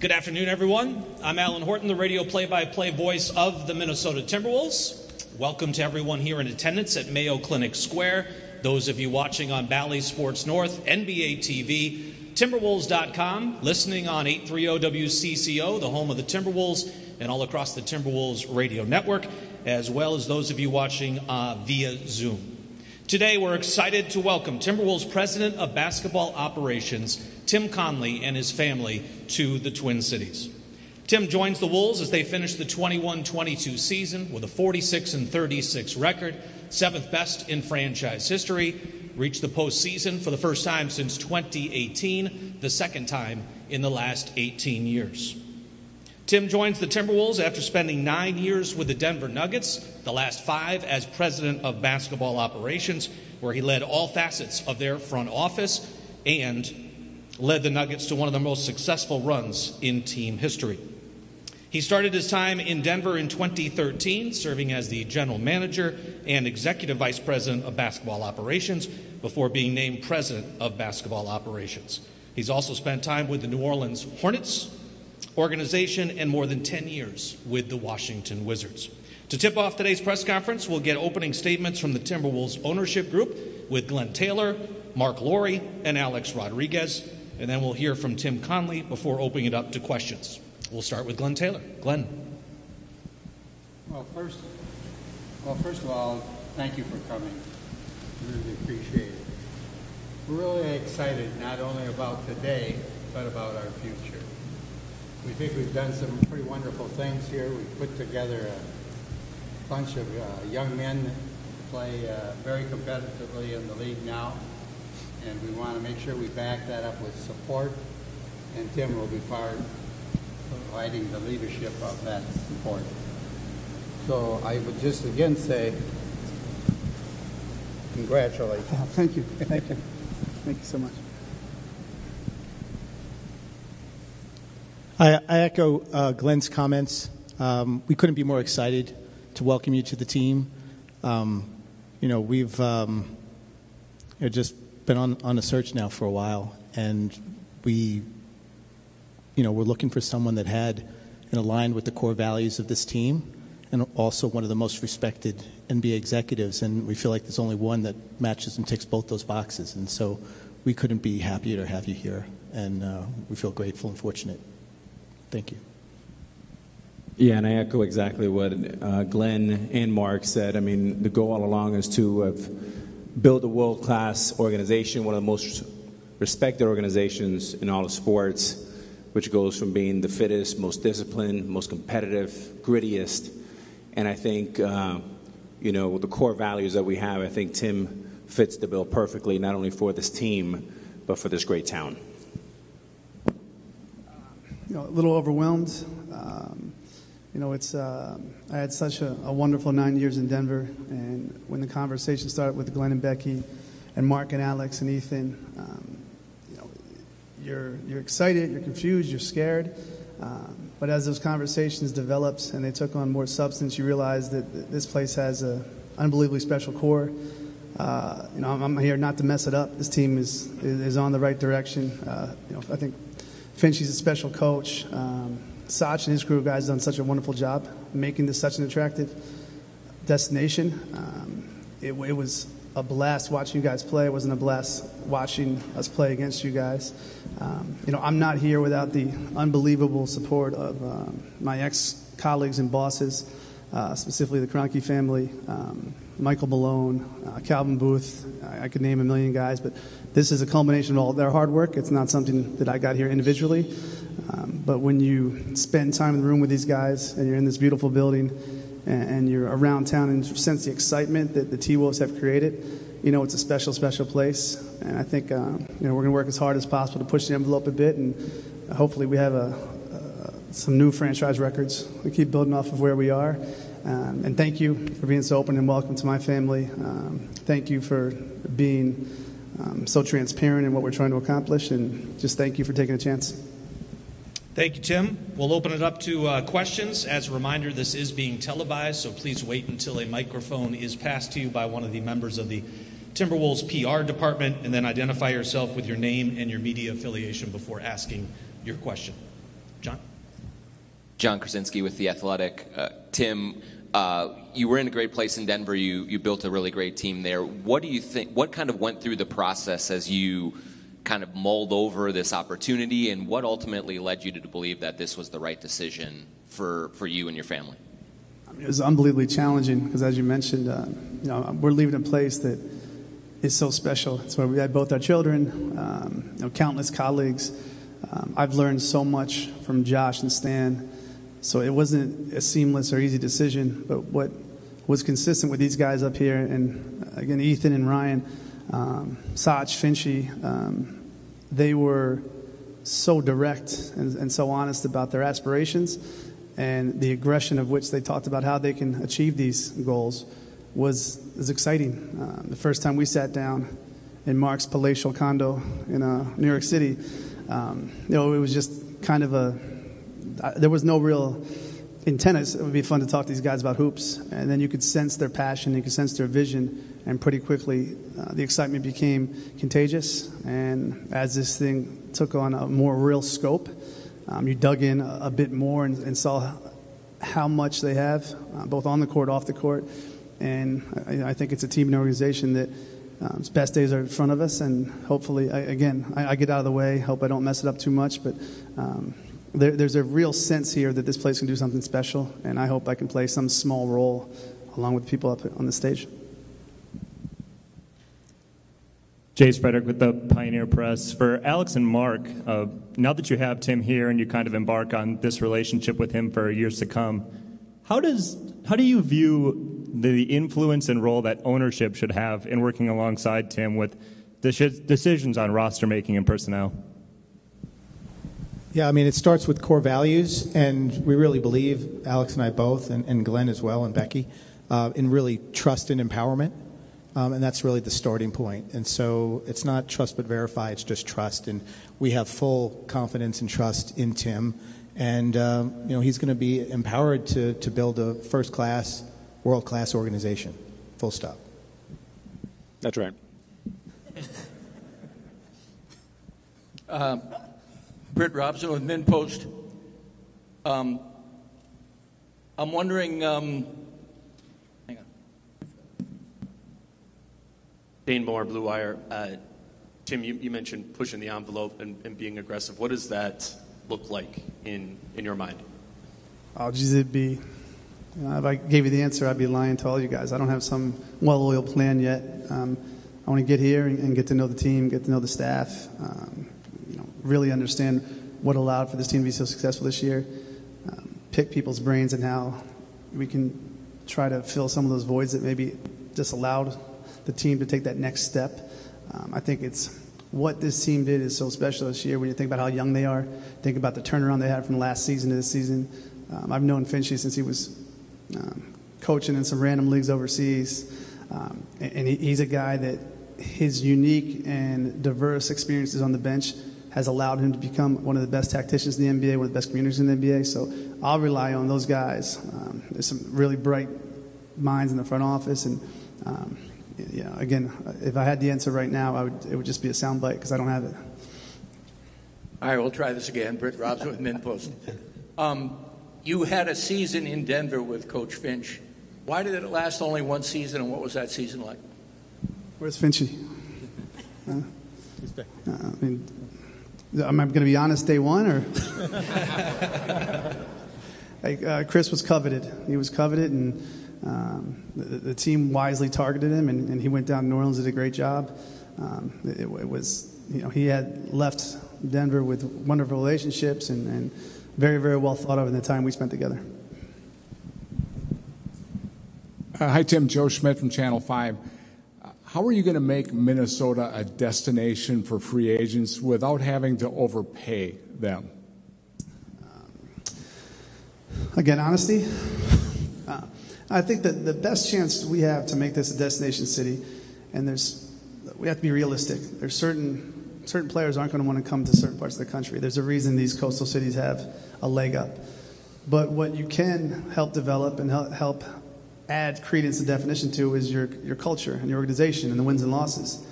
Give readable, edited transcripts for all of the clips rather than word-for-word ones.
Good afternoon, everyone. I'm Alan Horton, the radio play-by-play voice of the Minnesota Timberwolves. Welcome to everyone here in attendance at Mayo Clinic Square, those of you watching on Bally Sports North, NBA TV, Timberwolves.com, listening on 830 WCCO, the home of the Timberwolves, and all across the Timberwolves radio network, as well as those of you watching via Zoom. Today, we're excited to welcome Timberwolves President of Basketball Operations, Tim Connelly, and his family to the Twin Cities. Tim joins the Wolves as they finish the 21-22 season with a 46-36 record, seventh best in franchise history, reached the postseason for the first time since 2018, the second time in the last 18 years. Tim joins the Timberwolves after spending 9 years with the Denver Nuggets, the last 5 as president of basketball operations, where he led all facets of their front office and led the Nuggets to one of the most successful runs in team history. He started his time in Denver in 2013, serving as the general manager and executive vice president of basketball operations before being named president of basketball operations. He's also spent time with the New Orleans Hornets organization and more than 10 years with the Washington Wizards. To tip off today's press conference, we'll get opening statements from the Timberwolves ownership group with Glenn Taylor, Mark Laurie, and Alex Rodriguez. And then we'll hear from Tim Connelly before opening it up to questions. We'll start with Glenn Taylor. Glenn. Well, first of all, thank you for coming. Really appreciate it. We're really excited not only about today, but about our future. We think we've done some pretty wonderful things here. We've put together a bunch of young men that play very competitively in the league now, and we want to make sure we back that up with support, and Tim will be part of providing the leadership of that support. So I would just again say, congratulations. Oh, thank you. Thank you. Thank you so much. I echo Glenn's comments. We couldn't be more excited to welcome you to the team. We've just been on a search now for a while, and we're looking for someone that had and aligned with the core values of this team, and also one of the most respected NBA executives. And we feel like there's only one that matches and ticks both those boxes. And so we couldn't be happier to have you here, and we feel grateful and fortunate. Thank you. Yeah, and I echo exactly what Glenn and Mark said. I mean, the goal all along is to build a world-class organization, one of the most respected organizations in all of sports, which goes from being the fittest, most disciplined, most competitive, grittiest. And I think, the core values that we have, I think Tim fits the bill perfectly, not only for this team, but for this great town. A little overwhelmed. I had such a wonderful 9 years in Denver, and when the conversation started with Glenn and Becky and Mark and Alex and Ethan, you're excited, you're confused, you're scared, but as those conversations developed and they took on more substance, you realize that this place has an unbelievably special core. I'm here not to mess it up. This team is on the right direction. I think Finchie's a special coach. Sach and his crew of guys done such a wonderful job making this such an attractive destination. It was a blast watching you guys play. It wasn't a blast watching us play against you guys. I'm not here without the unbelievable support of my ex-colleagues and bosses, specifically the Kroenke family, Michael Malone, Calvin Booth. I could name a million guys, but this is a culmination of all their hard work. It's not something that I got here individually. But when you spend time in the room with these guys and you're in this beautiful building and you're around town and sense the excitement that the T-Wolves have created, it's a special, special place. And I think, we're going to work as hard as possible to push the envelope a bit. And hopefully we have some new franchise records. We keep building off of where we are. And thank you for being so open and welcome to my family. Thank you for being so transparent in what we're trying to accomplish. And just thank you for taking a chance. Thank you, Tim. We'll open it up to questions. As a reminder, this is being televised, so please wait until a microphone is passed to you by one of the members of the Timberwolves PR department, and then identify yourself with your name and your media affiliation before asking your question. John Krasinski with The Athletic. Tim, you were in a great place in Denver. You built a really great team there. What do you think? What kind of went through the process as you kind of mulled over this opportunity, and what ultimately led you to believe that this was the right decision for you and your family? It was unbelievably challenging because, as you mentioned, we're leaving a place that is so special. It's where we had both our children, countless colleagues. I've learned so much from Josh and Stan. So it wasn't a seamless or easy decision, but what was consistent with these guys up here, and again, Ethan and Ryan, Sach, Finchy, they were so direct and so honest about their aspirations, and the aggression of which they talked about how they can achieve these goals was exciting. The first time we sat down in Mark's palatial condo in New York City, it was just kind of there was no real intent. It would be fun to talk to these guys about hoops, and then you could sense their passion, you could sense their vision, and pretty quickly the excitement became contagious. And as this thing took on a more real scope, you dug in a bit more and saw how much they have, both on the court, off the court. And I think it's a team and organization that its best days are in front of us, and hopefully, I get out of the way, hope I don't mess it up too much, but there's a real sense here that this place can do something special, and I hope I can play some small role along with people up on the stage. Jace Frederick with the Pioneer Press. For Alex and Mark, now that you have Tim here and you kind of embark on this relationship with him for years to come, how do you view the influence and role that ownership should have in working alongside Tim with decisions on roster making and personnel? Yeah, I mean, it starts with core values, and we really believe, Alex and I both, and Glenn as well, and Becky, in really trust and empowerment, and that's really the starting point. And so it's not trust but verify, it's just trust, and we have full confidence and trust in Tim, and he's going to be empowered to build a first-class, world-class organization, full stop. That's right. Britt Robson with MinPost. I'm wondering, hang on. Dane Moore, Blue Wire. Tim, you mentioned pushing the envelope and being aggressive. What does that look like in your mind? Oh, geez, it'd be, if I gave you the answer, I'd be lying to all you guys. I don't have some well-oiled plan yet. I want to get here and get to know the team, get to know the staff, really understand what allowed for this team to be so successful this year, pick people's brains and how we can try to fill some of those voids that maybe just allowed the team to take that next step. I think it's what this team did is so special this year when you think about how young they are, think about the turnaround they had from last season to this season. I've known Finchy since he was coaching in some random leagues overseas, and he's a guy that his unique and diverse experiences on the bench has allowed him to become one of the best tacticians in the NBA, one of the best communicators in the NBA. So I'll rely on those guys. There's some really bright minds in the front office. And, again, if I had the answer right now, it would just be a soundbite because I don't have it. All right, we'll try this again. Britt Robson with MinPost. You had a season in Denver with Coach Finch. Why did it last only one season, and what was that season like? Where's Finchy? Am I going to be honest day one? Or Chris was coveted. He was coveted, and the team wisely targeted him, and he went down to New Orleans, did a great job. It was, he had left Denver with wonderful relationships and very, very well thought of in the time we spent together. Hi, Tim. Joe Schmidt from Channel 5. How are you going to make Minnesota a destination for free agents without having to overpay them? Again, honesty. I think that the best chance we have to make this a destination city, and we have to be realistic. There's certain players aren't going to want to come to certain parts of the country. There's a reason these coastal cities have a leg up. But what you can help develop and help add credence and definition to is your culture and your organization and the wins and losses.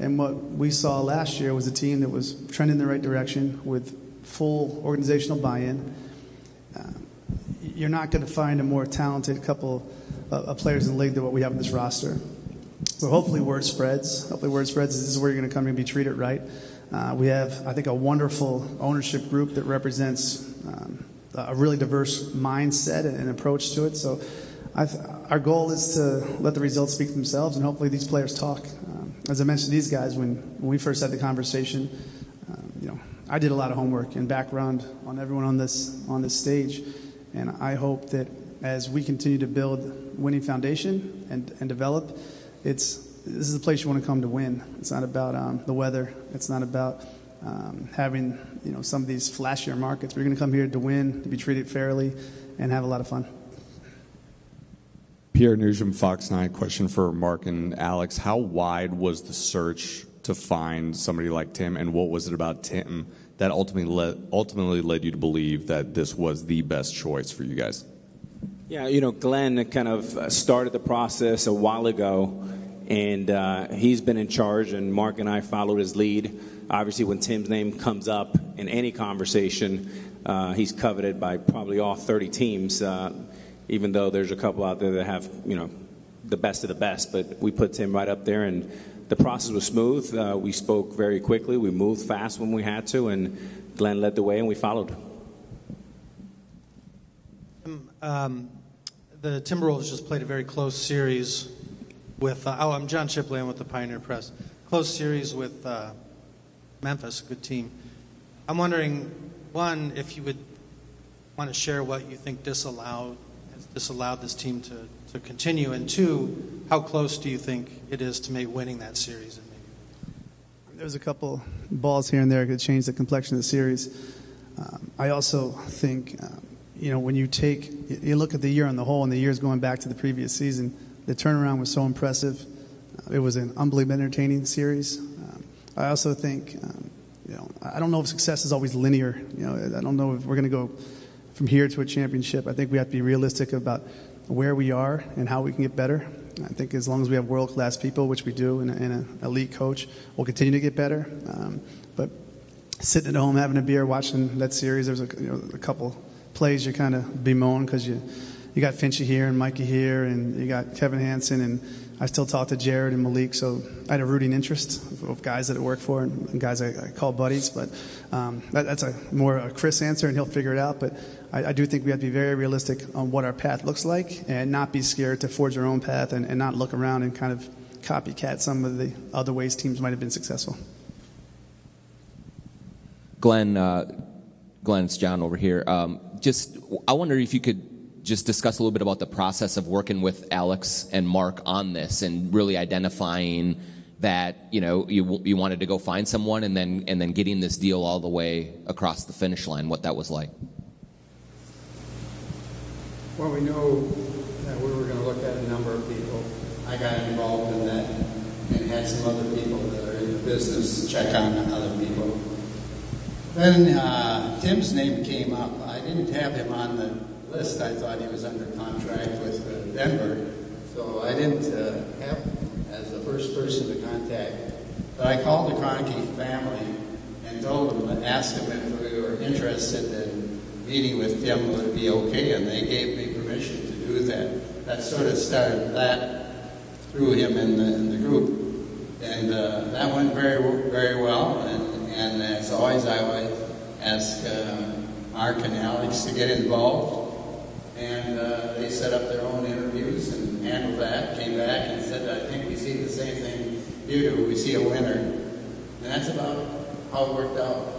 And what we saw last year was a team that was trending in the right direction with full organizational buy-in. You're not going to find a more talented couple of players in the league than what we have in this roster. So hopefully word spreads. Hopefully word spreads. This is where you're going to come and be treated right. We have, I think, a wonderful ownership group that represents a really diverse mindset and approach to it. So our goal is to let the results speak for themselves, and hopefully these players talk. As I mentioned, these guys, when we first had the conversation, I did a lot of homework and background on everyone on this stage, and I hope that as we continue to build winning foundation and develop, this is the place you want to come to win. It's not about the weather. It's not about having some of these flashier markets. We're going to come here to win, to be treated fairly, and have a lot of fun. Pierre Nugent, Fox 9. Question for Mark and Alex. How wide was the search to find somebody like Tim, and what was it about Tim that ultimately led you to believe that this was the best choice for you guys? Yeah, Glenn kind of started the process a while ago, and he's been in charge, and Mark and I followed his lead. Obviously, when Tim's name comes up in any conversation, he's coveted by probably all 30 teams, even though there's a couple out there that have, the best of the best. But we put Tim right up there, and the process was smooth. We spoke very quickly. We moved fast when we had to, and Glenn led the way, and we followed. The Timberwolves just played a very close series with, I'm John Shipley, I'm with the Pioneer Press. Close series with Memphis, a good team. I'm wondering, one, if you would want to share what you think has disallowed this team to continue, and two, how close do you think it is to maybe winning that series? There's a couple balls here and there that could change the complexion of the series. I also think, when you look at the year on the whole, and the years going back to the previous season, the turnaround was so impressive. It was an unbelievably entertaining series. I also think, I don't know if success is always linear. I don't know if we're going to go from here to a championship. I think we have to be realistic about where we are and how we can get better. I think as long as we have world-class people, which we do, and an elite coach, we'll continue to get better. But sitting at home having a beer watching that series, there's a couple plays you kind of bemoan because you got Finchie here and Mikey here, and you got Kevin Hansen, and I still talk to Jared and Malik, so I had a rooting interest of guys that I work for and guys I call buddies. But that's more a Chris answer, and he'll figure it out. But I do think we have to be very realistic on what our path looks like and not be scared to forge our own path and not look around and kind of copycat some of the other ways teams might have been successful. Glenn, it's John over here. I wonder if you could just discuss a little bit about the process of working with Alex and Mark on this, and really identifying that you wanted to go find someone, and then getting this deal all the way across the finish line. What that was like. Well, we knew that we were going to look at a number of people. I got involved in that and had some other people that are in the business check on other people. Then Tim's name came up. I didn't have him on the list. I thought he was under contract with Denver, so I didn't have him as the first person to contact. But I called the Kroenke family and asked them if we were interested in meeting with Tim, would it be okay, and they gave me permission to do that. That sort of started that through him in the group, and that went very, very well. And as always, I would ask Mark and Alex to get involved, and they set up their own interviews and handled that, came back and said, I think we see the same thing you do, we see a winner. And that's about how it worked out.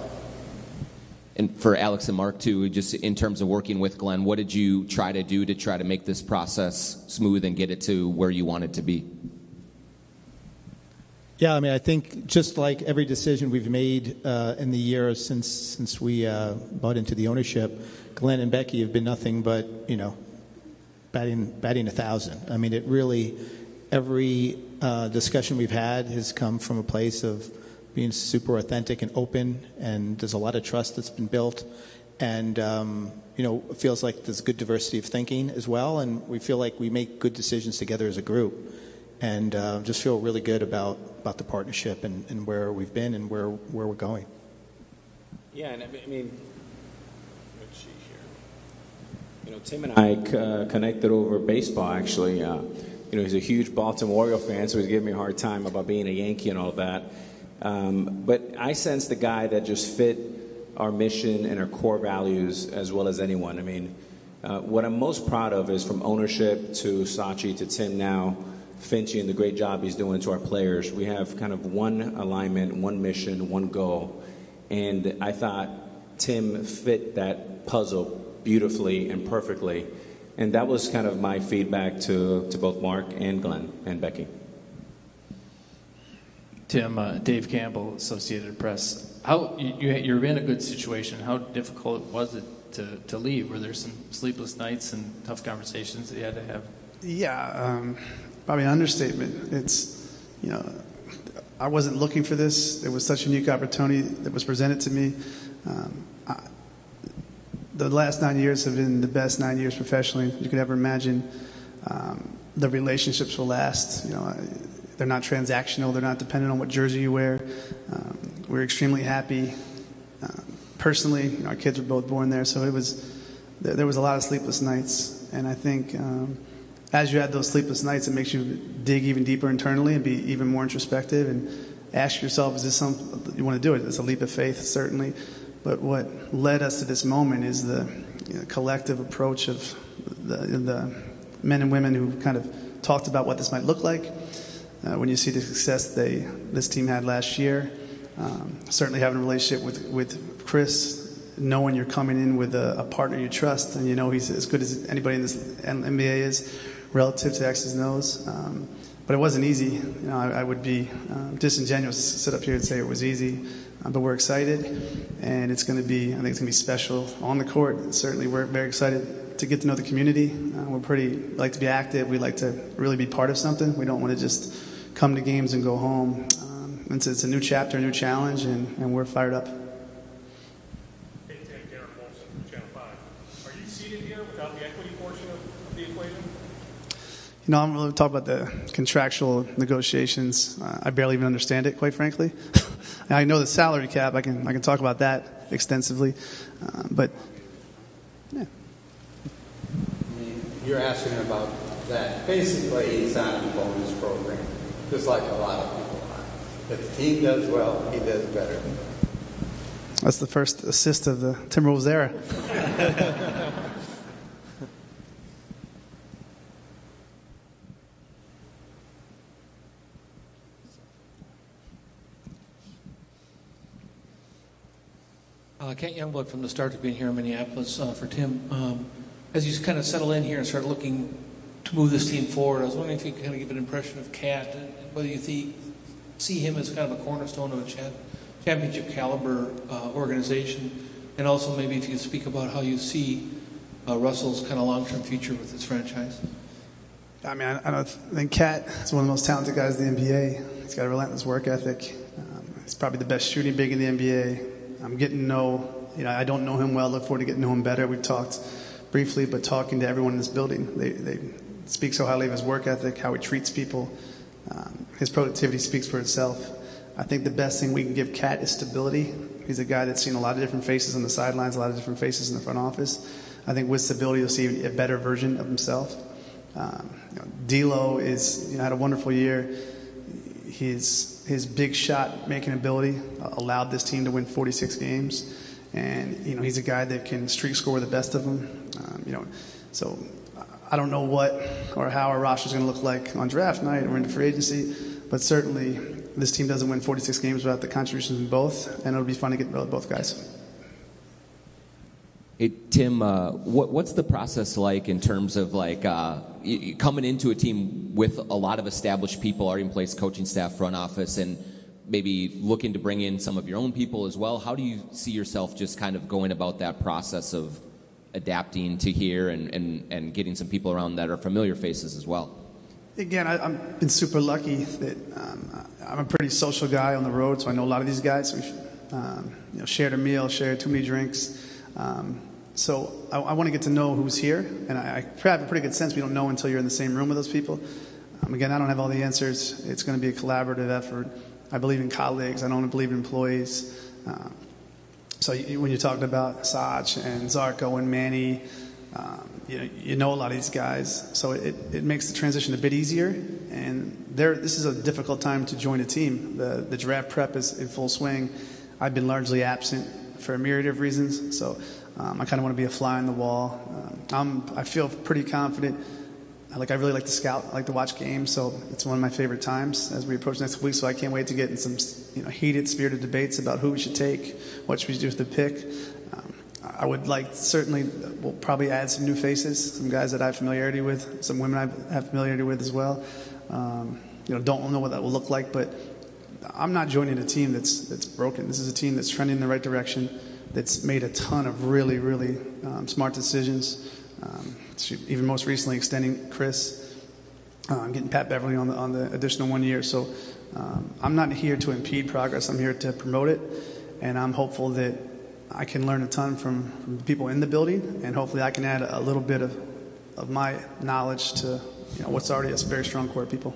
And for Alex and Mark, too, just in terms of working with Glenn, what did you try to do to try to make this process smooth and get it to where you want it to be? Yeah, I think just like every decision we've made in the years since we bought into the ownership, Glenn and Becky have been nothing but, batting 1,000. It really, every discussion we've had has come from a place of being super authentic and open, and there's a lot of trust that's been built, and it feels like there's good diversity of thinking as well, and we feel like we make good decisions together as a group, and just feel really good about the partnership and where we've been and where we're going. Yeah, and I mean, let's see here. Tim and I connected over baseball, actually. He's a huge Baltimore Oriole fan, so he's giving me a hard time about being a Yankee and all that. But I sensed the guy that just fit our mission and our core values as well as anyone. I mean, what I'm most proud of is from ownership to Sachi to Tim now, Finchy, and the great job he's doing to our players. We have kind of one alignment, one mission, one goal. And I thought Tim fit that puzzle beautifully and perfectly. And that was kind of my feedback to both Mark and Glenn and Becky. Tim, Dave Campbell, Associated Press. You're in a good situation. How difficult was it to leave? Were there some sleepless nights and tough conversations that you had to have? Yeah, probably an understatement. It's, I wasn't looking for this. It was such a unique opportunity that was presented to me. The last 9 years have been the best 9 years professionally you could ever imagine. The relationships will last. They're not transactional. They're not dependent on what jersey you wear. We're extremely happy. Personally, our kids were both born there, so there was a lot of sleepless nights. And I think as you have those sleepless nights, it makes you dig even deeper internally and be even more introspective and ask yourself, is this something you want to do? It's a leap of faith, certainly. But what led us to this moment is the collective approach of the men and women who kind of talked about what this might look like. When you see the success this team had last year, certainly having a relationship with Chris, knowing you're coming in with a partner you trust, and he's as good as anybody in this NBA is relative to X's and O's. But it wasn't easy. I would be disingenuous to sit up here and say it was easy. But we're excited, and I think it's going to be special on the court. Certainly, we're very excited to get to know the community. We like to be active. We like to really be part of something. We don't want to just come to games and go home. It's a new chapter, a new challenge, and we're fired up. Hey, Tim, Darren Wolfson from Channel 5. Are you seated here without the equity portion of the equation? I'm really talking about the contractual negotiations. I barely even understand it, quite frankly. I know the salary cap. I can talk about that extensively, but yeah. You're asking about that. Basically, he's on a bonus program, just like a lot of people are. If the team does well, he does better. That's the first assist of the Timberwolves era. Kent Youngblood from the Star Tribune here in Minneapolis for Tim. As you kind of settle in here and start looking to move this team forward, I was wondering if you could kind of give an impression of Cat, and whether you see him as kind of a cornerstone of a championship caliber organization, and also maybe if you could speak about how you see Russell's kind of long-term future with this franchise. I mean, I think Cat is one of the most talented guys in the NBA. He's got a relentless work ethic. He's probably the best shooting big in the NBA. I'm getting to know, I don't know him well. I look forward to getting to know him better. We've talked briefly, but talking to everyone in this building, they speak so highly of his work ethic, how he treats people. His productivity speaks for itself. I think the best thing we can give Cat is stability. He's a guy that's seen a lot of different faces on the sidelines, a lot of different faces in the front office. I think with stability, you'll see a better version of himself. D'Lo had a wonderful year. His big shot making ability allowed this team to win 46 games, and he's a guy that can streak score with the best of them. So I don't know what or how our roster is going to look like on draft night or into free agency, but certainly this team doesn't win 46 games without the contributions in both, and it'll be fun to get both guys. Hey, Tim, what's the process like in terms of coming into a team with a lot of established people already in place, coaching staff, front office, and maybe looking to bring in some of your own people as well? How do you see yourself just kind of going about that process of adapting to here and getting some people around that are familiar faces as well? Again, I've been super lucky that I'm a pretty social guy on the road, so I know a lot of these guys. We've shared a meal, shared too many drinks. So I want to get to know who's here, and I have a pretty good sense. We don't know until you're in the same room with those people. Again, I don't have all the answers. It's going to be a collaborative effort. I believe in colleagues. I don't believe in employees. So when you're talking about Sach and Zarko and Manny, you know a lot of these guys. So it makes the transition a bit easier. And this is a difficult time to join a team. The draft prep is in full swing. I've been largely absent for a myriad of reasons. So I kind of want to be a fly on the wall. I feel pretty confident. I really like to scout. I like to watch games, so it's one of my favorite times as we approach next week. So I can't wait to get in some heated, spirited debates about who we should take, what should we do with the pick. I would we'll probably add some new faces, some guys that I have familiarity with, some women I have familiarity with as well. Don't know what that will look like, but I'm not joining a team that's broken. This is a team that's trending in the right direction, that's made a ton of really, really smart decisions. Even most recently extending Chris, getting Pat Beverly on the additional 1 year. So I'm not here to impede progress. I'm here to promote it, and I'm hopeful that I can learn a ton from the people in the building, and hopefully I can add a little bit of my knowledge to what's already a very strong core of people.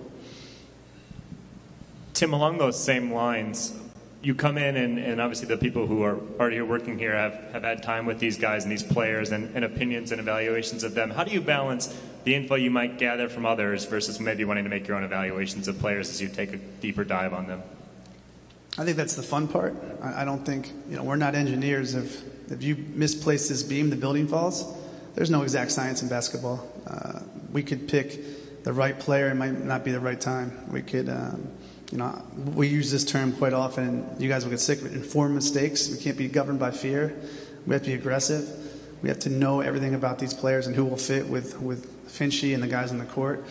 Tim, along those same lines, you come in and obviously the people who are already working here have had time with these guys and these players and opinions and evaluations of them. How do you balance the info you might gather from others versus maybe wanting to make your own evaluations of players as you take a deeper dive on them? I think that's the fun part. I don't think, we're not engineers. If you misplace this beam, the building falls. There's no exact science in basketball. We could pick the right player. It might not be the right time. We could... we use this term quite often, and you guys will get sick of it. Informed mistakes. We can't be governed by fear. We have to be aggressive. We have to know everything about these players and who will fit with Finchy and the guys on the court.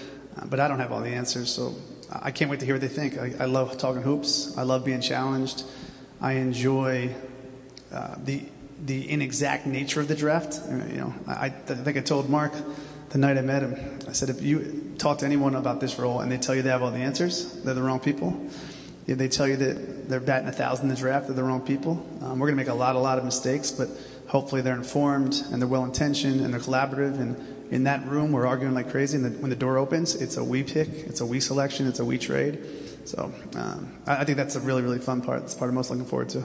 But I don't have all the answers, so I can't wait to hear what they think. I love talking hoops. I love being challenged. I enjoy the inexact nature of the draft. I think I told Mark the night I met him, I said, if you talk to anyone about this role and they tell you they have all the answers, they're the wrong people. If they tell you that they're batting 1,000 in the draft, they're the wrong people. We're going to make a lot of mistakes, but hopefully they're informed and they're well-intentioned and they're collaborative. And in that room, we're arguing like crazy. And when the door opens, it's a we pick, it's a we selection, it's a we trade. So I think that's a really, really fun part. It's the part I'm most looking forward to.